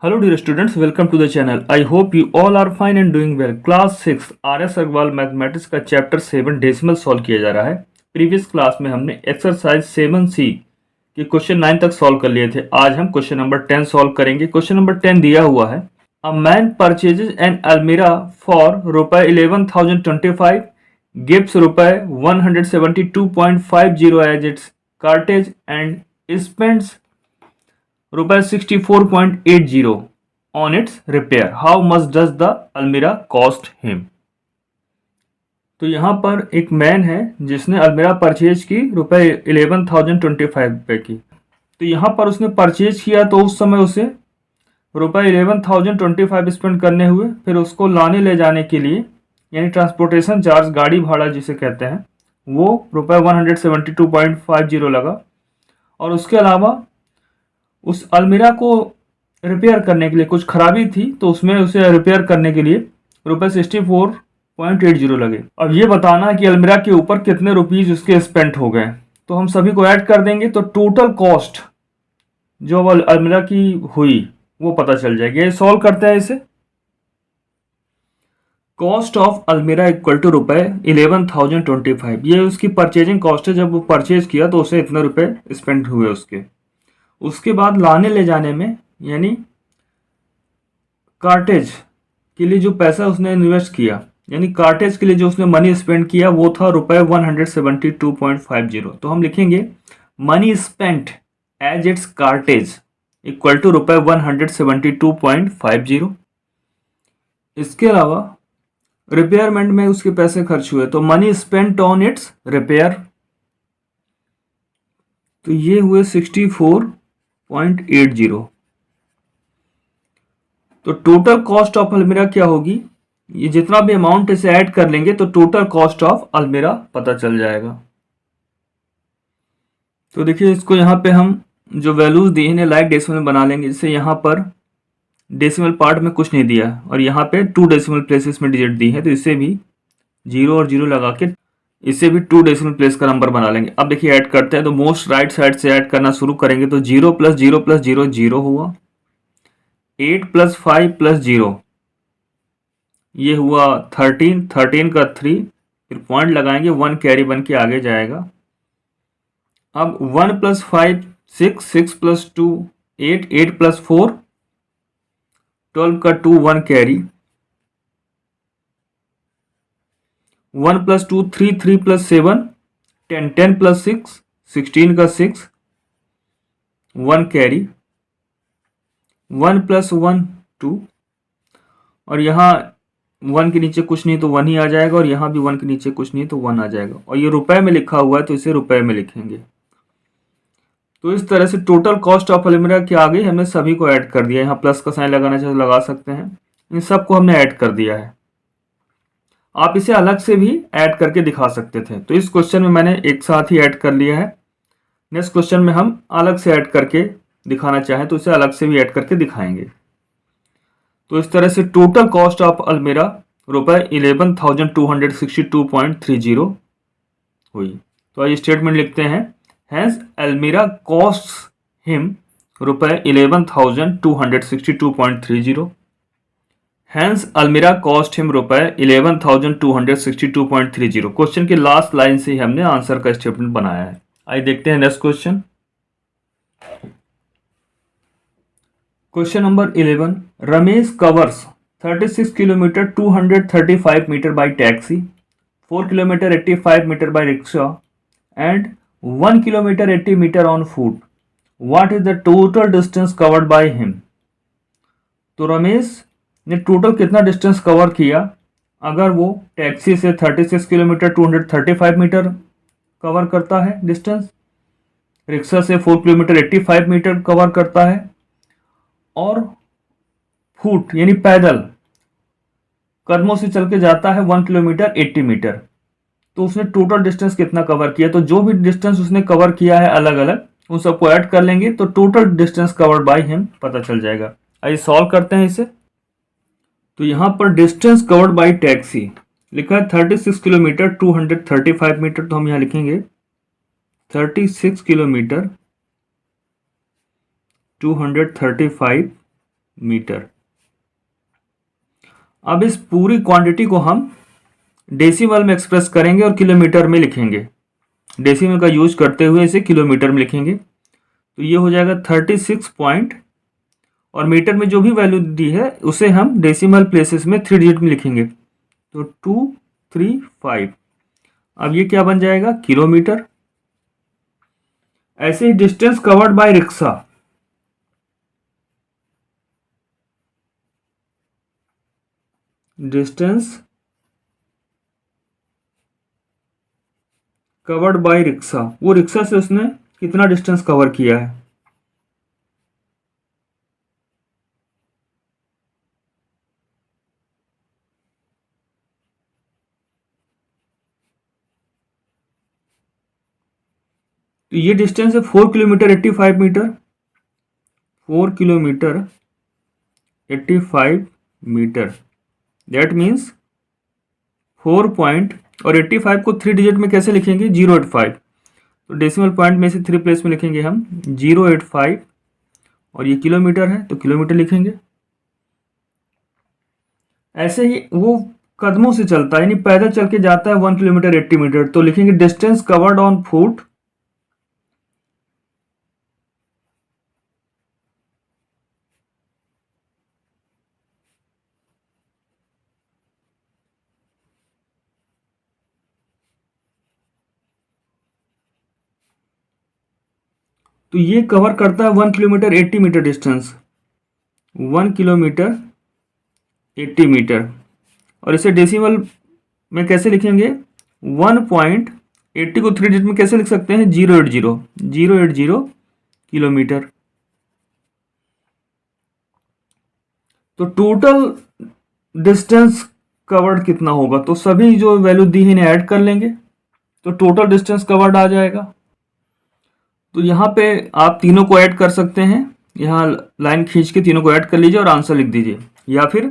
Hello dear students, welcome to the channel. I hope you all are fine and doing well. Class 6 RS Agarwal mathematics का chapter 7 decimal solve किया जा रहा है। Previous class में हमने exercise 7C के question 9 तक सॉल्व कर लिए थे। आज हम क्वेश्चन नंबर 10 सॉल्व करेंगे। क्वेश्चन नंबर 10 दिया हुआ है, a man purchases an almirah for ₹11,025, gives ₹172.50 as its cartage and spends ₹64.80 on its repair. How much does the अलमीरा cost him? तो यहाँ पर एक मैन है जिसने अलमीरा परचेज की ₹11,025 की। तो यहाँ पर उसने परचेज किया तो उस समय उसे ₹11,025 स्पेंड करने हुए। फिर उसको लाने ले जाने के लिए यानी ट्रांसपोर्टेशन चार्ज, गाड़ी भाड़ा जिसे कहते हैं, वो ₹172.50 लगा। और उसके अलावा उस अलमीरा को रिपेयर करने के लिए कुछ खराबी थी तो उसमें उसे रिपेयर करने के लिए ₹64.80 लगे। अब ये बताना है कि अलमीरा के ऊपर कितने रुपीज उसके स्पेंड हो गए। तो हम सभी को ऐड कर देंगे तो टोटल कॉस्ट जो अलमीरा की हुई वो पता चल जाएगी। ये सॉल्व करते हैं इसे। कॉस्ट ऑफ अलमीरा इक्वल टू ₹11,025। ये उसकी परचेजिंग कॉस्ट है। जब वो परचेज किया तो उसे इतने रुपए स्पेंड हुए उसके बाद लाने ले जाने में यानी कार्टेज के लिए जो पैसा उसने इन्वेस्ट किया, यानी कार्टेज के लिए जो उसने मनी स्पेंड किया वो था ₹172.50। तो हम लिखेंगे money spent as its cartage equal to ₹172.50। इसके अलावा रिपेयरमेंट में उसके पैसे खर्च हुए तो money spent on it's repair, तो ये हुए 64.80। तो टोटल कॉस्ट ऑफ अलमीरा क्या होगी, ये जितना भी अमाउंट इसे ऐड कर लेंगे तो टोटल कॉस्ट ऑफ अलमीरा पता चल जाएगा। तो देखिए इसको यहाँ पे हम जो वैल्यूज दिए हैं लाइक डेसिमल में बना लेंगे। जैसे यहाँ पर डेसिमल पार्ट में कुछ नहीं दिया और यहाँ पे 2 डेसिमल प्लेसेस में डिजिट दी है, तो इसे भी 0 और 0 लगा के इसे भी 2 डेसिमल प्लेस का नंबर बना लेंगे। अब देखिए ऐड करते हैं तो मोस्ट राइट साइड से ऐड करना शुरू करेंगे तो 0 + 0 + 0 0 हुआ, 8 + 5 + 0 ये हुआ 13, 13 का 3, फिर पॉइंट लगाएंगे 1 कैरी बन के आगे जाएगा। अब 1 + 5 6, 6 + 2 8, 8 + 4 12 का 2 1 कैरी, 1 + 2 3, 3 + 7 10, 10 + 6 16 का 6 1 कैरी, 1 + 1 2 और यहाँ 1 के नीचे कुछ नहीं तो 1 ही आ जाएगा और यहाँ भी 1 के नीचे कुछ नहीं तो 1 आ जाएगा। और ये रुपए में लिखा हुआ है तो इसे रुपए में लिखेंगे। तो इस तरह से टोटल कॉस्ट ऑफ अलमीरा की आ गई। हमने सभी को ऐड कर दिया। यहाँ प्लस का साइन लगाना चाहे तो लगा सकते हैं। इन सबको हमने ऐड कर दिया है। आप इसे अलग से भी ऐड करके दिखा सकते थे। तो इस क्वेश्चन में मैंने एक साथ ही ऐड कर लिया है। नेक्स्ट क्वेश्चन में हम अलग से ऐड करके दिखाना चाहें तो इसे अलग से भी ऐड करके दिखाएंगे। तो इस तरह से टोटल कॉस्ट ऑफ अलमीरा ₹11,262.30 हुई। तो आइए स्टेटमेंट लिखते हैं। हैंस अलमीरा कॉस्ट हिम ₹11,262.30। हैंस अलमीरा कॉस्ट हिम ₹11,262.30। क्वेश्चन के लास्ट लाइन से ही हमने आंसर का स्टेटमेंट बनाया है। आइए देखते हैं next question. Question number 11, Ramesh covers 36 kilometre 235 metre by taxi, 4 kilometre 85 metre by rickshaw and 1 kilometre 80 metre on foot. What is the total distance covered by him. तो रमेश ने टोटल कितना डिस्टेंस कवर किया अगर वो टैक्सी से 36 किलोमीटर 235 मीटर कवर करता है distance, rickshaw से 4 किलोमीटर 85 मीटर कवर करता है और फुट यानी पैदल कदमों से चल के जाता है 1 किलोमीटर 80 मीटर। तो उसने टोटल डिस्टेंस कितना कवर किया। तो जो भी डिस्टेंस उसने कवर किया है अलग अलग उन सबको ऐड कर लेंगे तो total distance covered by him पता चल जाएगा। आइए सॉल्व करते हैं इसे। तो यहाँ पर डिस्टेंस कवर्ड बाय टैक्सी लिखा है 36 किलोमीटर 235 मीटर, तो हम यहाँ लिखेंगे 36 किलोमीटर 235 मीटर। अब इस पूरी क्वांटिटी को हम डेसिमल में एक्सप्रेस करेंगे और किलोमीटर में लिखेंगे। डेसिमल का यूज करते हुए इसे किलोमीटर में लिखेंगे। तो ये हो जाएगा 36 पॉइंट, और मीटर में जो भी वैल्यू दी है उसे हम डेसिमल प्लेसेस में 3 डिजिट में लिखेंगे। तो 235। अब ये क्या बन जाएगा? किलोमीटर। ऐसे ही distance covered by rickshaw, distance covered by rickshaw, वो रिक्शा से उसने कितना डिस्टेंस कवर किया है। तो ये डिस्टेंस है 4 kilometre 85 metre. 4 kilometre 85 metre, that means 4 point, और 85 को 3 डिजिट में कैसे लिखेंगे? 085। तो डेसिमल पॉइंट में से 3 प्लेस में लिखेंगे हम 085, और ये किलोमीटर है तो किलोमीटर लिखेंगे। ऐसे ही वो कदमों से चलता है, यानी पैदल चल के जाता है 1 किलोमीटर 80 मीटर, तो लिखेंगे डिस्टेंस कवर्ड ऑन फुट, तो ये कवर करता है 1 kilometre 80 metre distance, 1 kilometre 80 metre. और इसे डेसिमल में कैसे लिखेंगे? 1.80 को 3 डिजिट में कैसे लिख सकते हैं? 080 किलोमीटर। तो टोटल डिस्टेंस कवर्ड कितना होगा? तो सभी जो वैल्यू दी है इन्हें ऐड कर लेंगे तो टोटल डिस्टेंस कवर्ड आ जाएगा। तो यहाँ पे आप तीनों को ऐड कर सकते हैं, यहाँ लाइन खींच के तीनों को ऐड कर लीजिए और आंसर लिख दीजिए, या फिर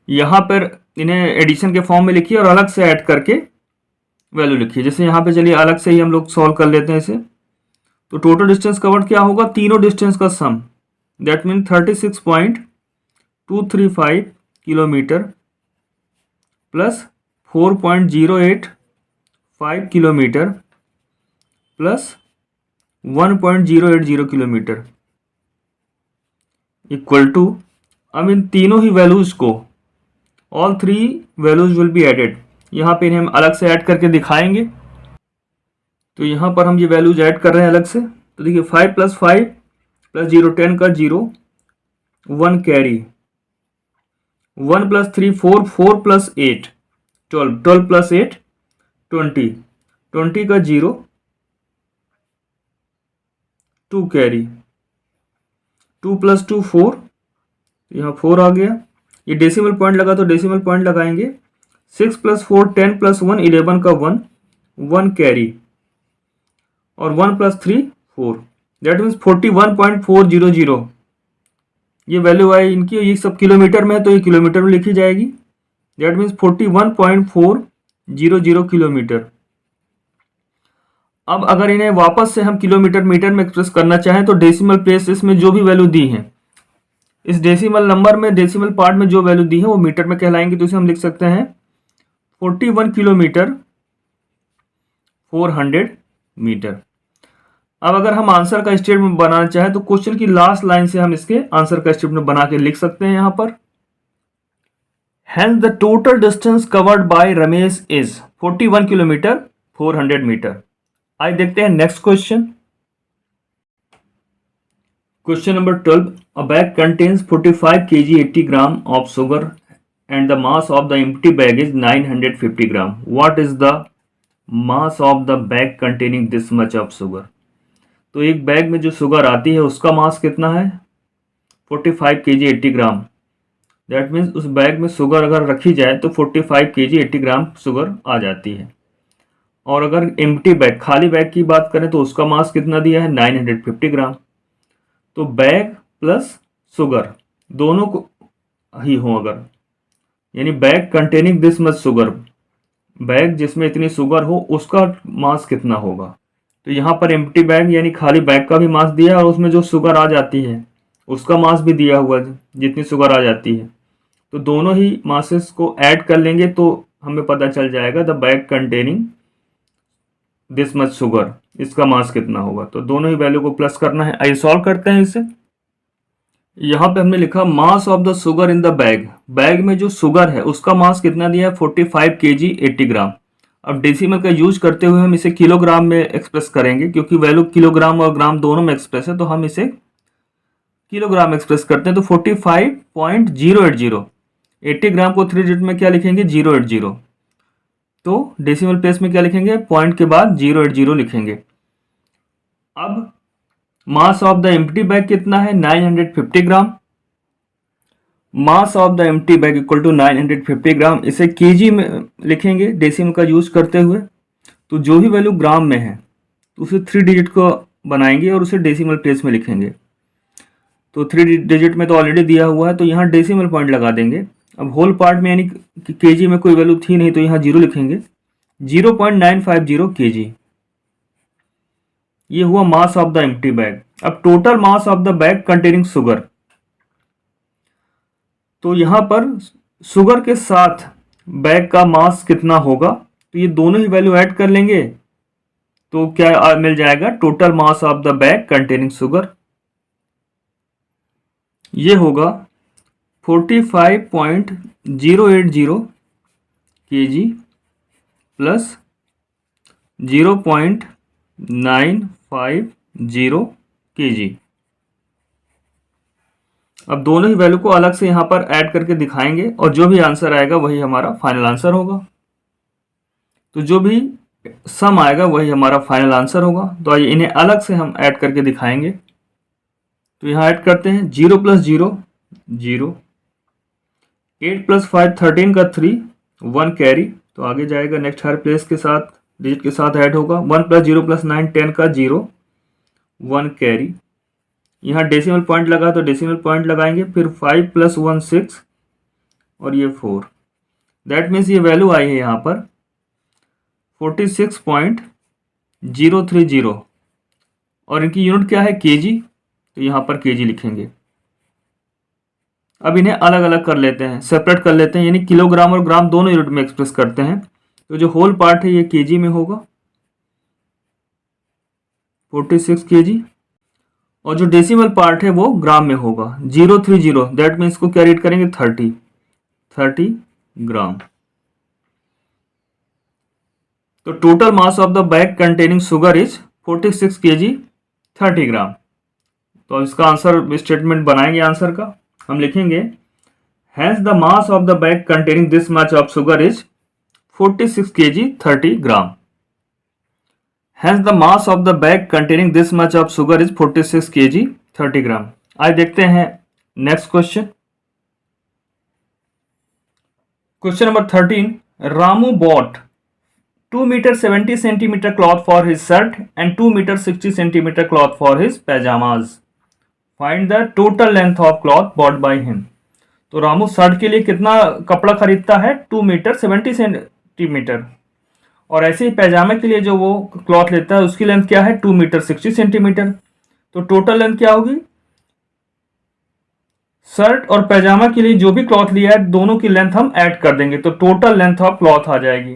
यहाँ पर इन्हें एडिशन के फॉर्म में लिखिए और अलग से ऐड करके वैल्यू लिखिए। जैसे यहाँ पे चलिए अलग से ही हम लोग सॉल्व कर लेते हैं इसे। तो टोटल डिस्टेंस कवर्ड क्या होगा? तीनों डिस्टेंस का sum, that mean 36.235 kilometre plus 4.085 kilometre plus 1.080 kilometre equal to, अब इन तीनों ही वैल्यूज को, all 3 values will be added. यहाँ पे इन्हें हम अलग से ऐड करके दिखाएंगे। तो यहाँ पर हम ये वैल्यूज ऐड कर रहे हैं अलग से। तो देखिए 5 + 5 + 0 10 का 0, 1 कैरी, 1 + 3 4, 4 + 8 12, 12 + 8 20, 20 का 0, 2 कैरी, 2 + 2 4, यहाँ 4 आ गया। ये डेसिमल पॉइंट लगा तो डेसिमल पॉइंट लगाएंगे। 6 + 4 10 + 1 11 का 1, 1 कैरी, और 1 + 3 4, दैट मीन्स 41.400। ये वैल्यू आई इनकी, ये सब किलोमीटर में है तो ये किलोमीटर में लिखी जाएगी। That means 41.400 kilometre. अब अगर इन्हें वापस से हम किलोमीटर मीटर में एक्सप्रेस करना चाहें तो डेसिमल प्लेसेस में जो भी वैल्यू दी है, इस डेसिमल नंबर में डेसिमल पार्ट में जो वैल्यू दी है वो मीटर में कहलाएंगे। तो इसे हम लिख सकते हैं 41 किलोमीटर 400 मीटर। अब अगर हम आंसर का स्टेटमेंट बनाना चाहें तो क्वेश्चन की लास्ट लाइन से हम इसके आंसर का स्टेटमेंट बना के लिख सकते हैं यहाँ पर। Hence the total distance covered by Ramesh is 41 kilometre 400 metre. आइए देखते हैं next question. Question number 12. A bag contains 45 kg 80 gram of sugar and the mass of the empty bag is 950 gram. What is the mass of the bag containing this much of sugar? तो एक bag में जो sugar आती है उसका मास कितना है? 45 kg 80 gram. That means उस बैग में शुगर अगर रखी जाए तो 45 kg 80 ग्राम शुगर आ जाती है। और अगर एम्प्टी बैग, खाली बैग की बात करें तो उसका मास कितना दिया है? 950 ग्राम। तो बैग प्लस शुगर दोनों को ही हो अगर, यानी bag containing this much sugar, bag जिसमें इतनी शुगर हो उसका मास कितना होगा। तो यहाँ पर एम्प्टी बैग यानी खाली बैग का भी मास दिया है और उसमें जो शुगर आ जाती है उसका मास भी दिया हुआ है जितनी शुगर आ जाती है। तो दोनों ही मासेस को ऐड कर लेंगे तो हमें पता चल जाएगा the bag containing this much sugar, इसका मास कितना होगा। तो दोनों ही वैल्यू को प्लस करना है। आइए सॉल्व करते हैं इसे। यहाँ पे हमने लिखा मास of the sugar in the bag, bag में जो शुगर है उसका मास कितना दिया है 45 kg 80 ग्राम। अब डेसिमल का यूज करते हुए हम इसे किलोग्राम में एक्सप्रेस करेंगे, क्योंकि वैल्यू किलोग्राम और ग्राम दोनों में एक्सप्रेस है, तो हम इसे किलोग्राम एक्सप्रेस करते हैं। तो 45.080, 80 ग्राम को 3 डिजिट में क्या लिखेंगे 080, तो डेसिमल प्लेस में क्या लिखेंगे पॉइंट के बाद 080 लिखेंगे। अब mass of the empty bag कितना है 950 gram. Mass of the empty bag equal to 950 gram, इसे केजी में लिखेंगे डेसिमल का यूज करते हुए। तो जो भी वैल्यू ग्राम में है उसे 3 डिजिट को बनाएंगे और उसे डेसिमल प्लेस में लिखेंगे। तो 3 डिजिट में तो ऑलरेडी दिया हुआ है, तो यहाँ डेसिमल पॉइंट लगा देंगे। अब होल पार्ट में यानी कि केजी में कोई वैल्यू थी नहीं, तो यहाँ 0 लिखेंगे। 0.950 केजी, ये हुआ mass of the empty bag. अब total mass of the bag containing sugar, तो यहां पर शुगर के साथ बैग का मास कितना होगा, तो ये दोनों ही वैल्यू ऐड कर लेंगे तो क्या मिल जाएगा total mass of the bag containing sugar, ये होगा 45.080 kg प्लस 0.950 kg। अब दोनों ही वैल्यू को अलग से यहाँ पर ऐड करके दिखाएंगे और जो भी आंसर आएगा वही हमारा फाइनल आंसर होगा। तो जो भी सम आएगा वही हमारा फाइनल आंसर होगा। तो आइए इन्हें अलग से हम ऐड करके दिखाएंगे। तो यहाँ ऐड करते हैं 0 + 0 0, 8 + 5 13 का 3 1 कैरी, तो आगे जाएगा नेक्स्ट हर प्लेस के साथ डिजिट के साथ ऐड होगा। 1 + 0 + 9 10 का 0 1 कैरी, यहाँ डेसिमल पॉइंट लगा तो डेसिमल पॉइंट लगाएंगे। फिर 5 + 1 6 और ये 4, दैट मीन्स ये वैल्यू आई है यहाँ पर 46.030 और इनकी यूनिट क्या है केजी, तो यहाँ पर केजी लिखेंगे। अब इन्हें अलग अलग कर लेते हैं, सेपरेट कर लेते हैं, यानी किलोग्राम और ग्राम दोनों यूनिट में एक्सप्रेस करते हैं। तो जो होल पार्ट है ये केजी में होगा 46 केजी, और जो डेसिमल पार्ट है वो ग्राम में होगा 030, दैट मीन्स को क्या रेट करेंगे 30 ग्राम। तो total mass of the bag containing sugar is 46 kg 30 gram. तो इसका आंसर स्टेटमेंट बनाएंगे। आंसर का हम लिखेंगे hence the mass of the bag containing this much of sugar is 46 kg 30 gram. Hence the mass of the bag containing this much of sugar is 46 kg 30 ग्राम। आज देखते हैं next question. Question number 13, Ramu bought 2 meter 70 centimeter cloth for his shirt and 2 meter 60 centimeter cloth for his pajamas. Find the total length of cloth bought by him. तो Ramu shirt के लिए कितना कपड़ा खरीदता है 2 मीटर 70 सेंटीमीटर, और ऐसे ही पैजामे के लिए जो वो क्लॉथ लेता है उसकी लेंथ क्या है 2 मीटर 60 सेंटीमीटर। तो टोटल लेंथ क्या होगी, शर्ट और पैजामा के लिए जो भी क्लॉथ लिया है दोनों की लेंथ हम ऐड कर देंगे तो टोटल लेंथ ऑफ क्लॉथ आ जाएगी।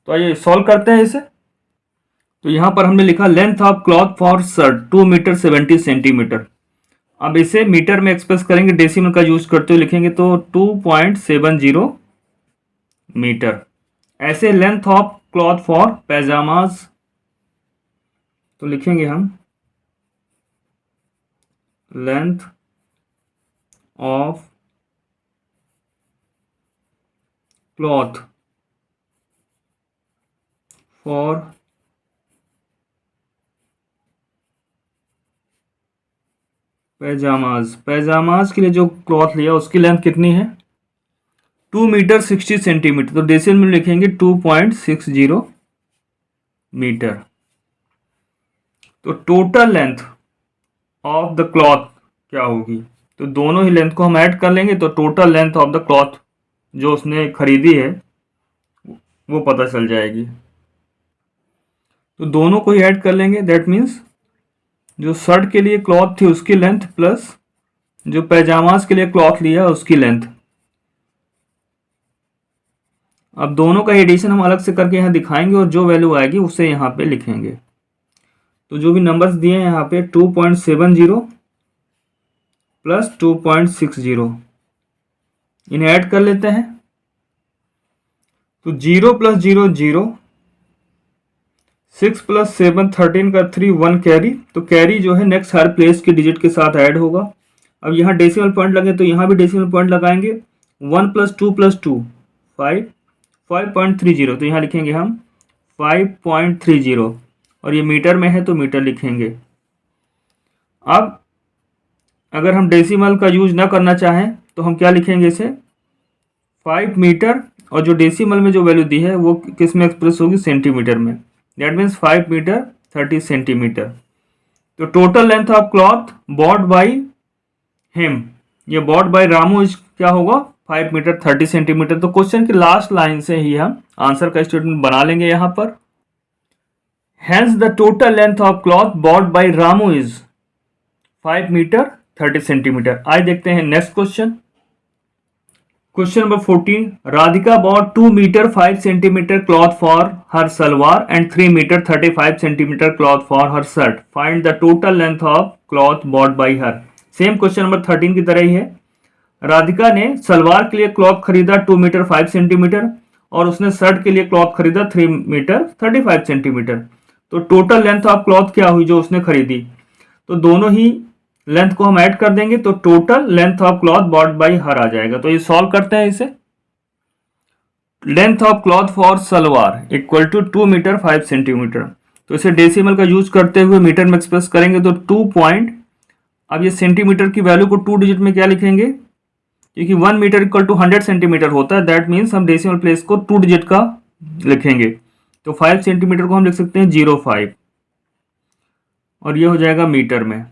तो आइए सॉल्व करते हैं इसे। तो यहां पर हमने लिखा length of cloth for shirt 2 metre 70 centimetre. अब इसे मीटर में एक्सप्रेस करेंगे, डेसिमल का यूज करते हुए लिखेंगे तो 2.70 मीटर। ऐसे लेंथ ऑफ क्लॉथ फॉर पैजामाज, तो लिखेंगे हम लेंथ ऑफ क्लॉथ फॉर पैजामाज, पैजामाज के लिए जो क्लॉथ लिया उसकी लेंथ कितनी है 2 मीटर 60 सेंटीमीटर। तो डेसिमल में लिखेंगे 2.60 मीटर। तो total length of the cloth क्या होगी, तो दोनों ही लेंथ को हम ऐड कर लेंगे तो total length of the cloth जो उसने खरीदी है वो पता चल जाएगी। तो दोनों को ही ऐड कर लेंगे, दैट मीन्स जो शर्ट के लिए क्लॉथ थी उसकी लेंथ प्लस जो पैजामाज के लिए क्लॉथ लिया उसकी लेंथ। अब दोनों का एडिशन हम अलग से करके यहाँ दिखाएंगे और जो वैल्यू आएगी उसे यहाँ पे लिखेंगे। तो जो भी नंबर्स दिए हैं यहाँ पे 2.70 प्लस 2.60 इन्हें ऐड कर लेते हैं। तो 0 प्लस 0 0, 6 प्लस 7 13 का 3 1 कैरी। तो कैरी जो है नेक्स्ट हर प्लेस के डिजिट के साथ ऐड होगा। अब यहाँ डेसिमल पॉइंट लगे तो यहाँ भी डेसिमल पॉइंट लगाएंगे। 1 प्लस 2 प्लस 2 5 5.30। तो यहाँ लिखेंगे हम 5.30 और ये मीटर में है तो मीटर लिखेंगे। अब अगर हम डेसिमल का यूज ना करना चाहें तो हम क्या लिखेंगे इसे 5 मीटर और जो डेसिमल में जो वैल्यू दी है वो किस में एक्सप्रेस होगी सेंटीमीटर में। That means 5 metre 30 centimetre. तो total length of cloth bought by him, ये बॉट बाई रामू क्या होगा 5 मीटर 30 सेंटीमीटर। तो क्वेश्चन की लास्ट लाइन से ही हम आंसर का स्टेटमेंट बना लेंगे यहाँ पर। Hence the total length of cloth bought by Ramu is 5 metre 30 centimetre. आज देखते हैं next question. Question number 14, Radhika bought 2 metre 5 centimetre cloth for her salwar and 3 metre 35 centimetre cloth for her shirt. Find the total length of cloth bought by her. Same question number 13 की तरह ही है। राधिका ने सलवार के लिए cloth खरीदा 2 मीटर 5 सेंटीमीटर और उसने shirt के लिए क्लॉथ खरीदा 3 मीटर 35 सेंटीमीटर। तो टोटल लेंथ ऑफ क्लॉथ क्या हुई जो उसने खरीदी। तो दोनों ही लेंथ को हम ऐड कर देंगे तो total length of cloth bought by her आ जाएगा। तो ये सॉल्व करते हैं इसे। Length of cloth for salwar equal to 2 metre 5 centimetre. तो इसे डेसिमल का यूज करते हुए मीटर में एक्सप्रेस करेंगे तो 2 पॉइंट, अब ये सेंटीमीटर की वैल्यू को 2 डिजिट में क्या लिखेंगे, क्योंकि 1 मीटर इक्वल टू 100 सेंटीमीटर होता है। दैट मीन्स हम डेसिमल प्लेस को 2 डिजिट का लिखेंगे। तो 5 सेंटीमीटर को हम लिख सकते हैं 0.5 और ये हो जाएगा मीटर में।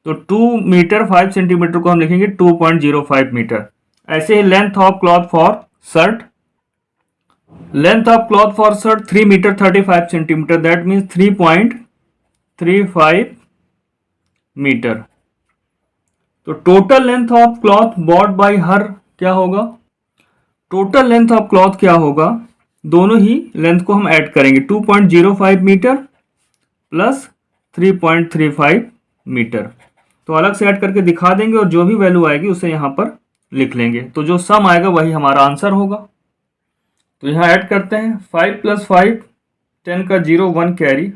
तो 2 मीटर 5 सेंटीमीटर को हम लिखेंगे 2.05 मीटर। ऐसे ही length of cloth for shirt, length of cloth for shirt 3 metre 35 centimetre. That means 3.35 metre. तो total length of cloth bought by her क्या होगा, टोटल लेंथ ऑफ क्लॉथ क्या होगा, दोनों ही लेंथ को हम ऐड करेंगे 2.05 मीटर प्लस 3.35 मीटर। तो अलग से ऐड करके दिखा देंगे और जो भी वैल्यू आएगी उसे यहाँ पर लिख लेंगे। तो जो सम आएगा वही हमारा आंसर होगा। तो यहाँ ऐड करते हैं 5 प्लस 5 10 का 0 1 कैरी,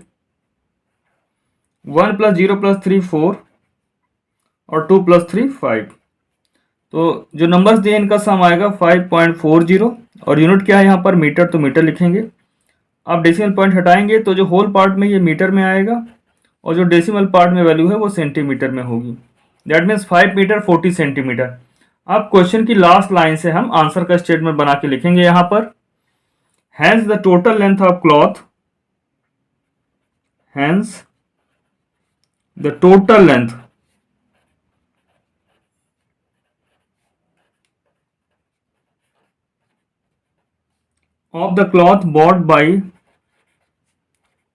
1 प्लस 0 प्लस 3 4 और 2 प्लस 3 5। तो जो नंबर्स दिए इनका सम आएगा 5.40 और यूनिट क्या है यहाँ पर मीटर, तो मीटर लिखेंगे। अब डेसिमल पॉइंट हटाएंगे तो जो होल पार्ट में ये मीटर में आएगा और जो डेसिमल पार्ट में वैल्यू है वो सेंटीमीटर में होगी। That means 5 metre 40 centimetre. अब क्वेश्चन की लास्ट लाइन से हम आंसर का स्टेटमेंट बना के लिखेंगे यहाँ पर। Hence the total length of cloth, hence the total length of the cloth bought by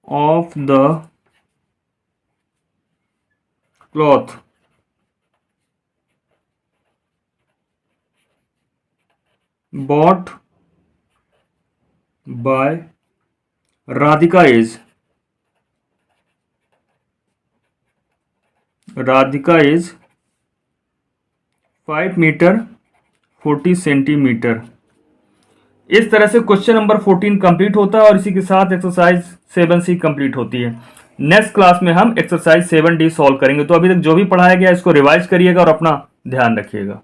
of the cloth bought by Radhika is 5 metre 40 centimetre. इस तरह से क्वेश्चन नंबर 14 कंप्लीट होता है और इसी के साथ एक्सरसाइज 7C कंप्लीट होती है। नेक्स्ट क्लास में हम एक्सरसाइज 7D सॉल्व करेंगे। तो अभी तक जो भी पढ़ाया गया इसको रिवाइज करिएगा और अपना ध्यान रखिएगा।